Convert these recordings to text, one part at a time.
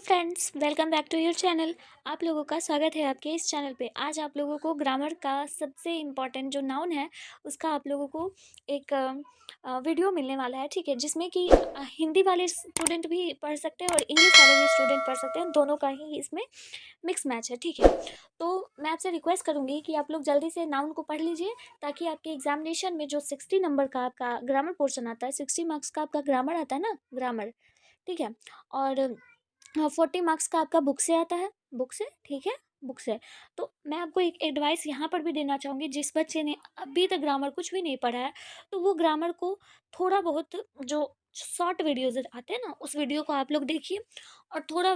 Friends, welcome back to your channel. आप लोगों का स्वागत है आपके इस चैनल पे। आज आप लोगों को ग्रामर का सबसे इम्पॉर्टेंट जो नाउन है उसका आप लोगों को एक वीडियो मिलने वाला है, ठीक है, जिसमें कि हिंदी वाले स्टूडेंट भी पढ़ सकते हैं और इंग्लिश वाले भी स्टूडेंट पढ़ सकते हैं। दोनों का ही इसमें मिक्स मैच है, ठीक है। तो मैं आपसे रिक्वेस्ट करूँगी कि आप लोग जल्दी से नाउन को पढ़ लीजिए, ताकि आपके एग्जामिनेशन में जो 60 नंबर का आपका ग्रामर पोर्शन आता है, 60 मार्क्स का आपका ग्रामर आता है ना, ग्रामर, ठीक है। और 40 मार्क्स का आपका बुक से आता है, बुक से, ठीक है, बुक से। तो मैं आपको एक एडवाइस यहाँ पर भी देना चाहूँगी, जिस बच्चे ने अभी तक ग्रामर कुछ भी नहीं पढ़ा है, तो वो ग्रामर को थोड़ा बहुत जो शॉर्ट वीडियोज़ आते हैं ना, उस वीडियो को आप लोग देखिए और थोड़ा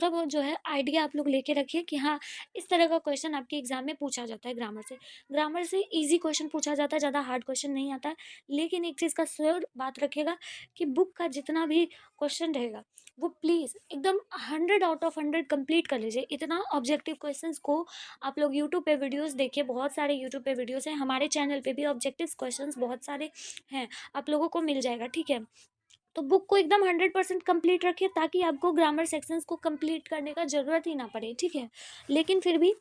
बहुत जो है आइडिया आप लोग लेके रखिए कि हाँ, इस तरह का क्वेश्चन आपके एग्ज़ाम में पूछा जाता है ग्रामर से। ग्रामर से ईज़ी क्वेश्चन पूछा जाता है, ज़्यादा हार्ड क्वेश्चन नहीं आता है। लेकिन एक चीज़ का श्योर बात रखिएगा कि बुक का जितना भी क्वेश्चन रहेगा, वो प्लीज़ एकदम 100 आउट ऑफ 100 कंप्लीट कर लीजिए। इतना ऑब्जेक्टिव क्वेश्चंस को आप लोग यूट्यूब पे वीडियोस देखिए, बहुत सारे यूट्यूब पे वीडियोस हैं, हमारे चैनल पे भी ऑब्जेक्टिव क्वेश्चंस बहुत सारे हैं, आप लोगों को मिल जाएगा, ठीक है। तो बुक को एकदम 100% कंप्लीट रखिए, ताकि आपको ग्रामर सेक्शंस को कंप्लीट करने का ज़रूरत ही ना पड़े, ठीक है। लेकिन फिर भी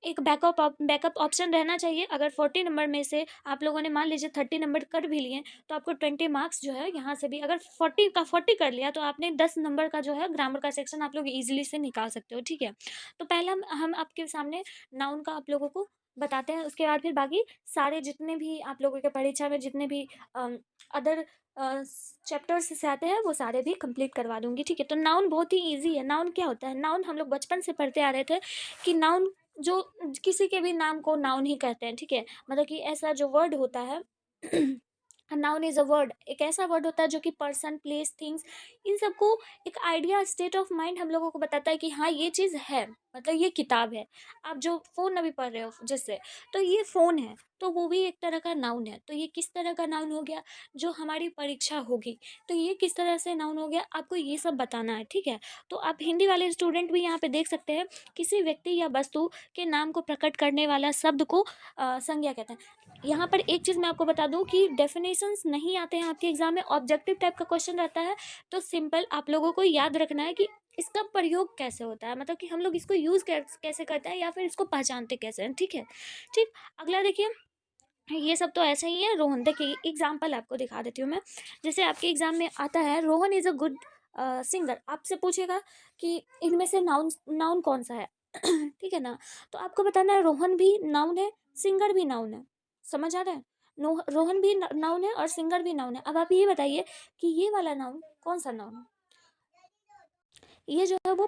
एक बैकअप ऑप्शन रहना चाहिए। अगर 40 नंबर में से आप लोगों ने मान लीजिए 30 नंबर कर भी लिए, तो आपको 20 मार्क्स जो है यहाँ से भी, अगर 40 का 40 कर लिया, तो आपने 10 नंबर का जो है ग्रामर का सेक्शन आप लोग ईजिली से निकाल सकते हो, ठीक है। तो पहला हम आपके सामने नाउन का आप लोगों को बताते हैं, उसके बाद फिर बाकी सारे जितने भी आप लोगों के परीक्षा में जितने भी अदर चैप्टर्स से आते हैं, वो सारे भी कंप्लीट करवा दूंगी, ठीक है। तो नाउन बहुत ही ईजी है। नाउन क्या होता है? नाउन हम लोग बचपन से पढ़ते आ रहे थे कि नाउन जो किसी के भी नाम को नाउन ही कहते हैं, ठीक है। मतलब कि ऐसा जो वर्ड होता है नाउन इज अ वर्ड, एक ऐसा वर्ड होता है जो कि पर्सन, प्लेस, थिंग्स, इन सबको एक आइडिया, स्टेट ऑफ माइंड हम लोगों को बताता है कि हाँ, ये चीज़ है। मतलब ये किताब है, आप जो फ़ोन अभी पढ़ रहे हो जिससे, तो ये फ़ोन है, तो वो भी एक तरह का नाउन है। तो ये किस तरह का नाउन हो गया? जो हमारी परीक्षा होगी, तो ये किस तरह से नाउन हो गया, आपको ये सब बताना है, ठीक है। तो आप हिंदी वाले स्टूडेंट भी यहाँ पे देख सकते हैं, किसी व्यक्ति या वस्तु के नाम को प्रकट करने वाला शब्द को संज्ञा कहते हैं। यहाँ पर एक चीज़ मैं आपको बता दूँ कि डेफिनेशंस नहीं आते हैं आपके एग्जाम में, ऑब्जेक्टिव टाइप का क्वेश्चन रहता है। तो सिंपल आप लोगों को याद रखना है कि इसका प्रयोग कैसे होता है, मतलब कि हम लोग इसको यूज़ कैसे करते हैं, या फिर इसको पहचानते कैसे हैं, ठीक है। ठीक। अगला देखिए, ये सब तो ऐसा ही है। रोहन, देखिए एग्जाम्पल आपको दिखा देती हूँ मैं। जैसे आपके एग्जाम में आता है, Rohan is a good singer, आपसे पूछेगा कि इनमें से नाउन नाउन कौन सा है ठीक है ना। तो आपको बताना है रोहन भी नाउन है, सिंगर भी नाउन है। समझ आ रहा है? रोहन भी नाउन है और सिंगर भी नाउन है। अब आप ये बताइए कि ये वाला नाउन कौन सा नाउन है? ये जो है वो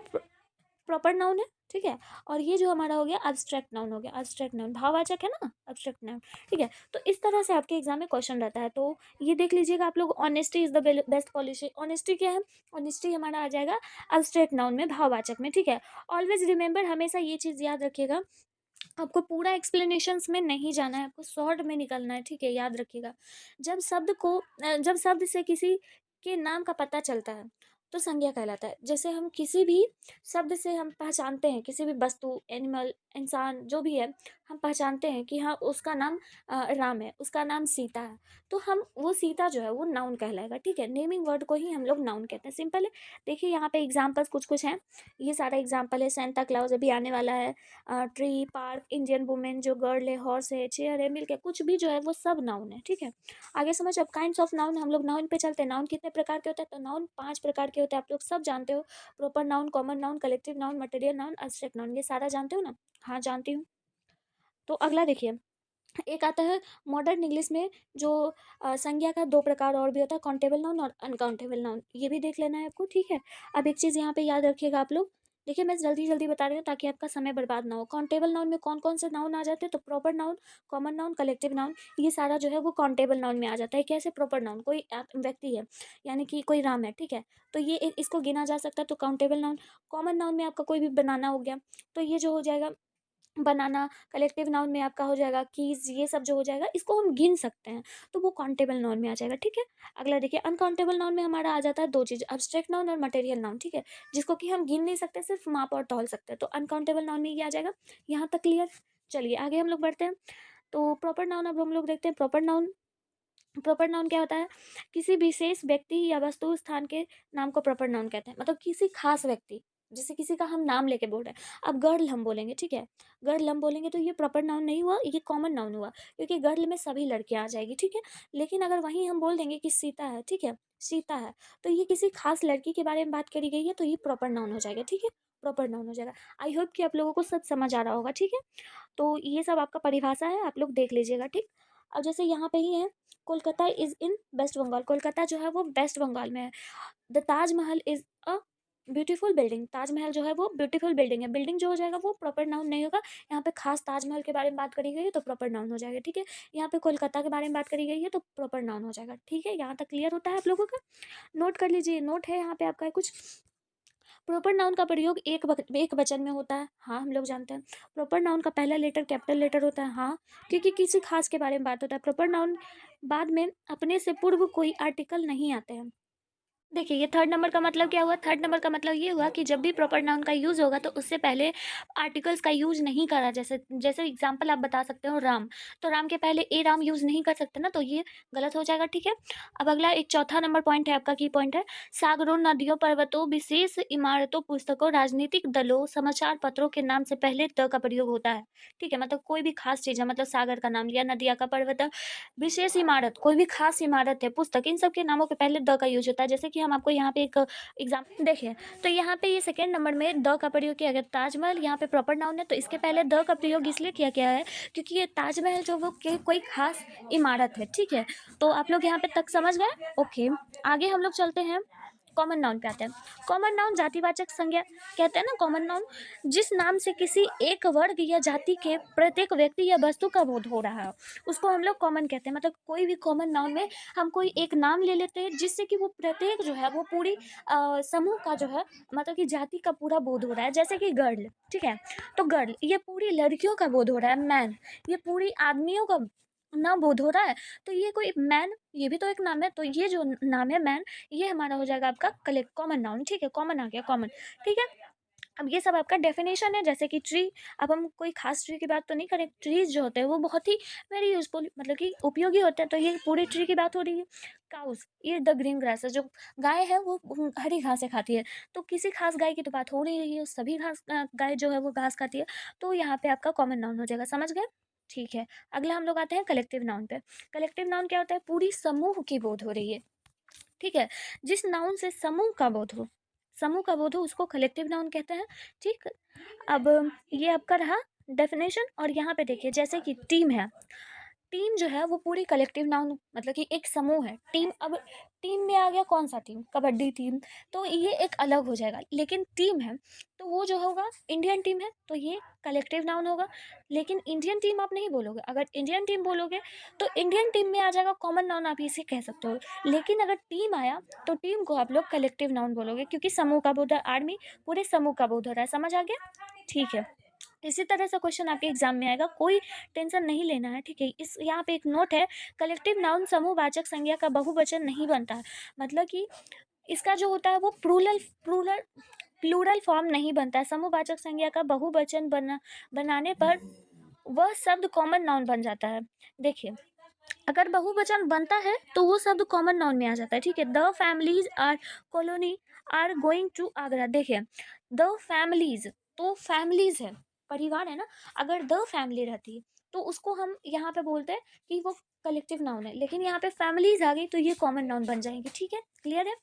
प्रॉपर नाउन है, ठीक है। और ये जो हमारा हो गया एब्स्ट्रैक्ट नाउन, हो गया एब्स्ट्रैक्ट नाउन, भाववाचक है ना, एब्स्ट्रैक्ट नाउन, ठीक है। तो इस तरह से आपके एग्जाम में क्वेश्चन रहता है। तो ये देख लीजिएगा आप लोग, honesty is the best policy. Honesty क्या है? ऑनेस्टी हमारा आ जाएगा एब्स्ट्रैक्ट नाउन में, भाववाचक में, ठीक है। ऑलवेज रिमेंबर, हमेशा ये चीज़ याद रखिएगा, आपको पूरा एक्सप्लेनेशंस में नहीं जाना है, आपको शॉर्ट में निकलना है, ठीक है। याद रखिएगा, जब शब्द से किसी के नाम का पता चलता है, तो संज्ञा कहलाता है। जैसे हम किसी भी शब्द से हम पहचानते हैं, किसी भी वस्तु, एनिमल, इंसान, जो भी है, हम पहचानते हैं कि हाँ, उसका नाम राम है, उसका नाम सीता है, तो हम वो सीता जो है वो नाउन कहलाएगा, ठीक है। नेमिंग वर्ड को ही हम लोग नाउन कहते हैं, सिंपल है। देखिए यहाँ पे एग्जाम्पल्स कुछ कुछ हैं, ये सारा एग्जाम्पल है। सेंटा क्लाउज अभी आने वाला है, ट्री, पार्क, इंडियन वुमेन, जो गर्ल है, हॉर्स है, चेयर है, मिल्क है, कुछ भी जो है वो सब नाउन है, ठीक है। आगे समझ। अब काइंड्स ऑफ नाउन, हम लोग नाउन पे चलते हैं। नाउन कितने प्रकार के होते हैं? तो नाउन 5 प्रकार के होते हैं, आप लोग सब जानते हो। Proper noun, common noun, collective noun, material noun, abstract noun, ये सारा जानते हो ना? हाँ, जानती हूँ। तो अगला देखिए, एक आता है मॉडर्न इंग्लिश में, जो संज्ञा का 2 प्रकार और भी होता है, काउंटेबल नाउन और अनकाउंटेबल नाउन, ये भी देख लेना है आपको, ठीक है। अब एक चीज़ यहाँ पे याद रखिएगा आप लोग, देखिए मैं जल्दी जल्दी बता रही हूँ ताकि आपका समय बर्बाद ना हो। काउंटेबल नाउन में कौन कौन से नाउन आ जाते हैं? तो proper noun, common noun, collective noun, ये सारा जो है वो काउंटेबल नाउन में आ जाता है। कैसे? प्रॉपर नाउन कोई व्यक्ति है, यानी कि कोई राम है, ठीक है, तो ये इसको गिना जा सकता है, तो काउंटेबल नाउन। कॉमन नाउन में आपका कोई भी बनाना हो गया, तो ये जो हो जाएगा बनाना। कलेक्टिव नाउन में आपका हो जाएगा कीज, ये सब जो हो जाएगा इसको हम गिन सकते हैं, तो वो काउंटेबल नाउन में आ जाएगा, ठीक है। अगला देखिए, अनकाउंटेबल नाउन में हमारा आ जाता है 2 चीज़, अब्स्ट्रैक्ट नाउन और मटेरियल नाउन, ठीक है, जिसको कि हम गिन नहीं सकते, सिर्फ माप और तौल सकते हैं, तो अनकाउंटेबल नाउन में ये आ जाएगा। यहाँ तक क्लियर? चलिए आगे हम लोग बढ़ते हैं। तो प्रॉपर नाउन अब हम लोग देखते हैं। प्रॉपर नाउन प्रॉपर नाउन क्या होता है? किसी विशेष व्यक्ति या वस्तु स्थान के नाम को प्रॉपर नाउन कहते हैं, मतलब किसी खास व्यक्ति, जैसे किसी का हम नाम लेके बोल रहे हैं। अब गर्ल हम बोलेंगे, ठीक है, गर्ल हम बोलेंगे तो ये प्रॉपर नाउन नहीं हुआ, ये कॉमन नाउन हुआ, क्योंकि गर्ल में सभी लड़कियां आ जाएगी, ठीक है। लेकिन अगर वहीं हम बोल देंगे कि सीता है, ठीक है, सीता है, तो ये किसी खास लड़की के बारे में बात करी गई है, तो ये प्रॉपर नाउन हो जाएगा, ठीक है, प्रॉपर नाउन हो जाएगा। आई होप कि आप लोगों को सब समझ आ रहा होगा, ठीक है। तो ये सब आपका परिभाषा है, आप लोग देख लीजिएगा, ठीक। अब जैसे यहाँ पे ही है, कोलकाता इज इन वेस्ट बंगाल, कोलकाता जो है वो वेस्ट बंगाल में है। The Taj Mahal is a beautiful building, Taj Mahal जो है वो ब्यूटीफुल बिल्डिंग है, बिल्डिंग जो हो जाएगा वो प्रॉपर नाउन नहीं होगा। यहाँ पे खास ताजमहल के बारे में बात करी गई है तो प्रॉपर नाउन हो जाएगा, ठीक है। यहाँ पे कोलकाता के बारे में बात करी गई है तो प्रॉपर नाउन हो जाएगा, ठीक है। यहाँ तक क्लियर होता है आप लोगों का? नोट कर लीजिए, नोट है यहाँ पे आपका कुछ। प्रॉपर नाउन का प्रयोग एक वचन में होता है, हाँ हम लोग जानते हैं। प्रॉपर नाउन का पहला लेटर कैपिटल लेटर होता है, हाँ, क्योंकि किसी खास के बारे में बात होता है। प्रॉपर नाउन बाद में अपने से पूर्व कोई आर्टिकल नहीं आते हैं। देखिए, ये थर्ड नंबर का मतलब क्या हुआ? थर्ड नंबर का मतलब ये हुआ कि जब भी प्रॉपर नाउन का यूज़ होगा तो उससे पहले आर्टिकल्स का यूज़ नहीं करा। जैसे जैसे एग्जांपल आप बता सकते हो राम, तो राम के पहले ए राम यूज़ नहीं कर सकते ना, तो ये गलत हो जाएगा, ठीक है। अब अगला एक चौथा नंबर पॉइंट है आपका, की पॉइंट है, सागरों, नदियों, पर्वतों, विशेष इमारतों, पुस्तकों, राजनीतिक दलों, समाचार पत्रों के नाम से पहले द का प्रयोग होता है, ठीक है। मतलब कोई भी खास चीज़ है, मतलब सागर का नाम लिया, नदिया का, पर्वत, विशेष इमारत, कोई भी खास इमारत है, पुस्तक, इन सब के नामों के पहले द का यूज होता है। जैसे कि हम आपको यहाँ पे एक एग्जाम्पल देखिए, तो यहाँ पे ये सेकेंड नंबर में द का प्रयोग किया गया। ताजमहल यहाँ पे प्रॉपर नाउन है तो इसके पहले द का प्रयोग इसलिए किया गया है क्योंकि ये ताजमहल जो वो कोई खास इमारत है, ठीक है। तो आप लोग यहाँ पे तक समझ गए? ओके, आगे हम लोग चलते हैं, कॉमन नाउन पे आते हैं। कॉमन नाउन जातिवाचक संज्ञा कहते हैं ना, कॉमन नाउन जिस नाम से किसी एक वर्ग या जाति के प्रत्येक व्यक्ति या वस्तु का बोध हो रहा है उसको हम लोग कॉमन कहते हैं। मतलब कोई भी कॉमन नाउन में हम कोई एक नाम ले लेते हैं जिससे कि वो प्रत्येक जो है वो पूरी समूह का जो है, मतलब कि जाति का पूरा बोध हो रहा है। जैसे कि गर्ल, ठीक है, तो गर्ल ये पूरी लड़कियों का बोध हो रहा है। मैन ये पूरी आदमियों का ना बोध हो रहा है, तो ये कोई मैन, ये भी तो एक नाम है, तो ये जो नाम है मैन, ये हमारा हो जाएगा आपका कलेक्ट कॉमन नाउन, ठीक है, कॉमन आ गया, कॉमन, ठीक है। अब ये सब आपका डेफिनेशन है। जैसे कि ट्री, अब हम कोई खास ट्री की बात तो नहीं करें, ट्रीज जो होते हैं वो बहुत ही वेरी यूजफुल, मतलब कि उपयोगी होते हैं, तो ये पूरी ट्री की बात हो रही है। काउस ये द ग्रीन ग्रास, जो गाय है वो हरी घासें खाती है, तो किसी खास गाय की तो बात हो नहीं रही है, सभी घास गाय जो है वो घास खाती है, तो यहाँ पे आपका कॉमन नाउन हो जाएगा, समझ गए? ठीक है, अगला हम लोग आते हैं कलेक्टिव नाउन पे। कलेक्टिव नाउन क्या होता है? पूरी समूह की बोध हो रही है, ठीक है, जिस नाउन से समूह का बोध हो, समूह का बोध हो उसको कलेक्टिव नाउन कहते हैं, ठीक। अब ये आपका रहा डेफिनेशन, और यहाँ पे देखिए जैसे कि टीम है, टीम जो है वो पूरी कलेक्टिव नाउन, मतलब कि एक समूह है टीम। अब टीम में आ गया कौन सा टीम? कबड्डी टीम, तो ये एक अलग हो जाएगा। लेकिन टीम है तो वो जो होगा इंडियन टीम है, तो ये कलेक्टिव नाउन होगा। लेकिन इंडियन टीम आप नहीं बोलोगे, अगर इंडियन टीम बोलोगे तो इंडियन टीम में आ जाएगा कॉमन नाउन, आप इसे कह सकते हो। लेकिन अगर टीम आया तो टीम को आप लोग कलेक्टिव नाउन बोलोगे, क्योंकि समूह का बोध है, आर्मी पूरे समूह का बोध हो रहा है, समझ आ गया? ठीक है, इसी तरह से क्वेश्चन आपके एग्जाम में आएगा, कोई टेंशन नहीं लेना है, ठीक है। इस यहाँ पे एक नोट है, कलेक्टिव नाउन समूहवाचक संज्ञा का बहुवचन नहीं बनता है, मतलब कि इसका जो होता है वो प्लूरल प्लूरल प्लूरल फॉर्म नहीं बनता है। समूहवाचक संज्ञा का बहुवचन बनाने पर वह शब्द कॉमन नाउन बन जाता है। देखिए, अगर बहुवचन बनता है तो वो शब्द कॉमन नाउन में आ जाता है, ठीक है। The families are colony are going to Agra, देखिए द फैमिलीज, तो फैमिलीज है, परिवार है ना, अगर द फैमिली रहती तो उसको हम यहाँ पे बोलते हैं कि वो कलेक्टिव नाउन है, लेकिन यहाँ पे फैमिलीज आ गई तो ये कॉमन नाउन बन जाएगी, ठीक है, क्लियर है?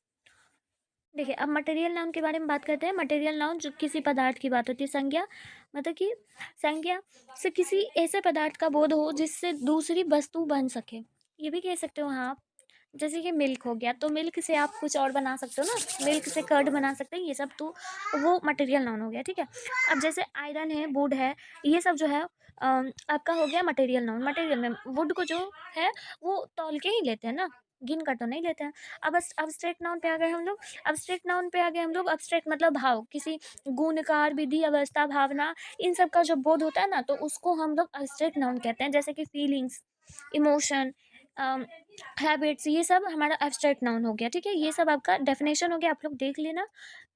देखिए, अब मटेरियल नाउन के बारे में बात करते हैं। मटेरियल नाउन जो किसी पदार्थ की बात होती है। संज्ञा मतलब कि संज्ञा से किसी ऐसे पदार्थ का बोध हो जिससे दूसरी वस्तु बन सके, ये भी कह सकते हो हाँ आप। जैसे कि मिल्क हो गया, तो मिल्क से आप कुछ और बना सकते हो ना, मिल्क से कर्ड बना सकते हैं, ये सब तो वो मटेरियल नाउन हो गया, ठीक है। अब जैसे आयरन है, वुड है, ये सब जो है आपका हो गया मटेरियल नाउन। मटेरियल में वुड को जो है वो तौल के ही लेते हैं ना, गिन कर तो नहीं लेते हैं। अब अब्स्ट्रैक्ट नाउन पे आ गए हम लोग। अब्स्ट्रैक्ट नाउन पे आ गए हम लोग। अब्स्ट्रैक्ट मतलब भाव, किसी गुणकार, विधि, अवस्था, भावना, इन सब का जो बोध होता है ना, तो उसको हम लोग अब्स्ट्रैक्ट नाउन कहते हैं। जैसे कि फीलिंग्स, इमोशन, हैबिट्स, ये सब हमारा एब्स्ट्रैक्ट नाउन हो गया, ठीक है। ये सब आपका डेफिनेशन हो गया, आप लोग देख लेना।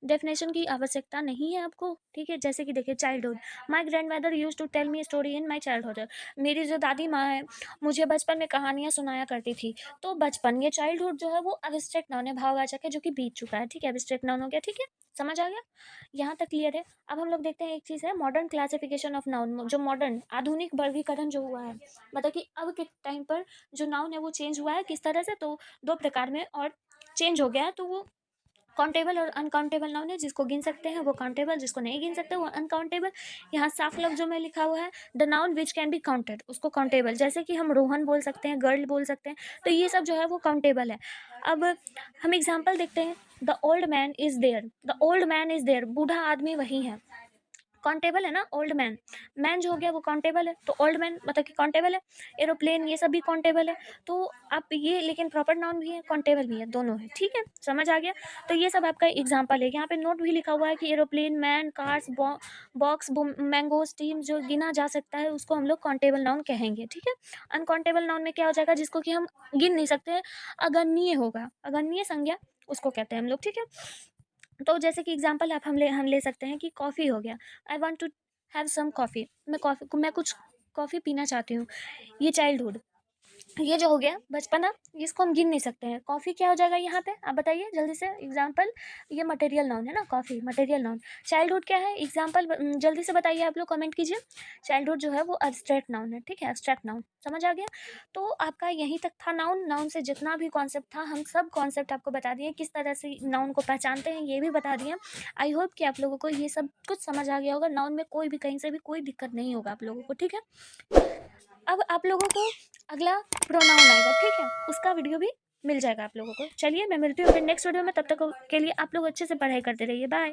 डेफिनेशन की आवश्यकता नहीं है आपको, ठीक है। जैसे कि देखिए childhood, my grandmother use to tell me story in my childhood. मेरी जो दादी माँ है मुझे बचपन में कहानियाँ सुनाया करती थी। तो बचपन, ये चाइल्डहुड जो है वो एब्स्ट्रैक्ट नाउन है, भाववाचक है, जो कि बीत चुका है, ठीक है। एब्स्ट्रैक्ट नाउन हो गया, ठीक है। समझ आ गया, यहाँ तक क्लियर है। अब हम लोग देखते हैं एक चीज़ है मॉडर्न क्लासिफिकेशन ऑफ नाउन, जो मॉडर्न आधुनिक वर्गीकरण जो हुआ है, मतलब कि अब के टाइम पर जो नाउन है वो चेंज हुआ है। किस तरह से, तो दो प्रकार में और चेंज हो गया है। तो वो काउंटेबल और अनकाउंटेबल नाउन है। जिसको गिन सकते हैं वो काउंटेबल, जिसको नहीं गिन सकते वो अनकाउंटेबल। यहाँ साफ लफ्जों में लिखा हुआ है the noun which can be counted, उसको काउंटेबल, जैसे कि हम रोहन बोल सकते हैं, गर्ल बोल सकते हैं, तो ये सब जो है वो काउंटेबल है। अब हम एग्जाम्पल देखते हैं, the old man is there, the old man is there, बूढ़ा आदमी वही है, काउंटेबल है ना। ओल्ड मैन, मैन जो हो गया वो काउंटेबल है, तो ओल्ड मैन मतलब कि काउंटेबल है। एरोप्लेन, ये सब भी काउंटेबल है। तो आप ये, लेकिन प्रॉपर नाउन भी है, काउंटेबल भी है, दोनों है, ठीक है। समझ आ गया। तो ये सब आपका एग्जाम्पल है। यहाँ पे नोट भी लिखा हुआ है कि aeroplane, man, cars, box, mangoes, team, जो गिना जा सकता है उसको हम लोग काउंटेबल नाउन कहेंगे, ठीक है। अनकाउंटेबल नाउन में क्या हो जाएगा, जिसको कि हम गिन नहीं सकते, अगणनीय होगा, अगणनीय संज्ञा उसको कहते हैं हम लोग, ठीक है। तो जैसे कि एग्जांपल आप हम ले सकते हैं कि कॉफ़ी हो गया, I want to have some coffee, मैं कुछ कॉफ़ी पीना चाहती हूँ। ये चाइल्डहुड, ये जो हो गया बचपना, इसको हम गिन नहीं सकते हैं। कॉफ़ी क्या हो जाएगा यहाँ पे, आप बताइए जल्दी से एग्जांपल। ये मटेरियल नाउन है ना, कॉफ़ी मटेरियल नाउन। चाइल्डहुड क्या है, एग्जांपल जल्दी से बताइए, आप लोग कमेंट कीजिए। चाइल्डहुड जो है वो एब्स्ट्रैक्ट नाउन है, ठीक है, एब्स्ट्रैक्ट नाउन। समझ आ गया। तो आपका यहीं तक था नाउन। नाउन से जितना भी कॉन्सेप्ट था, हम सब कॉन्सेप्ट आपको बता दिए, किस तरह से नाउन को पहचानते हैं ये भी बता दिए। आई होप कि आप लोगों को ये सब कुछ समझ आ गया होगा। नाउन में कोई भी कहीं से भी कोई दिक्कत नहीं होगा आप लोगों को, ठीक है। अब आप लोगों को अगला प्रोनाउन आएगा, ठीक है, उसका वीडियो भी मिल जाएगा आप लोगों को। चलिए मैं मिलती हूँ फिर नेक्स्ट वीडियो में, तब तक के लिए आप लोग अच्छे से पढ़ाई करते रहिए। बाय।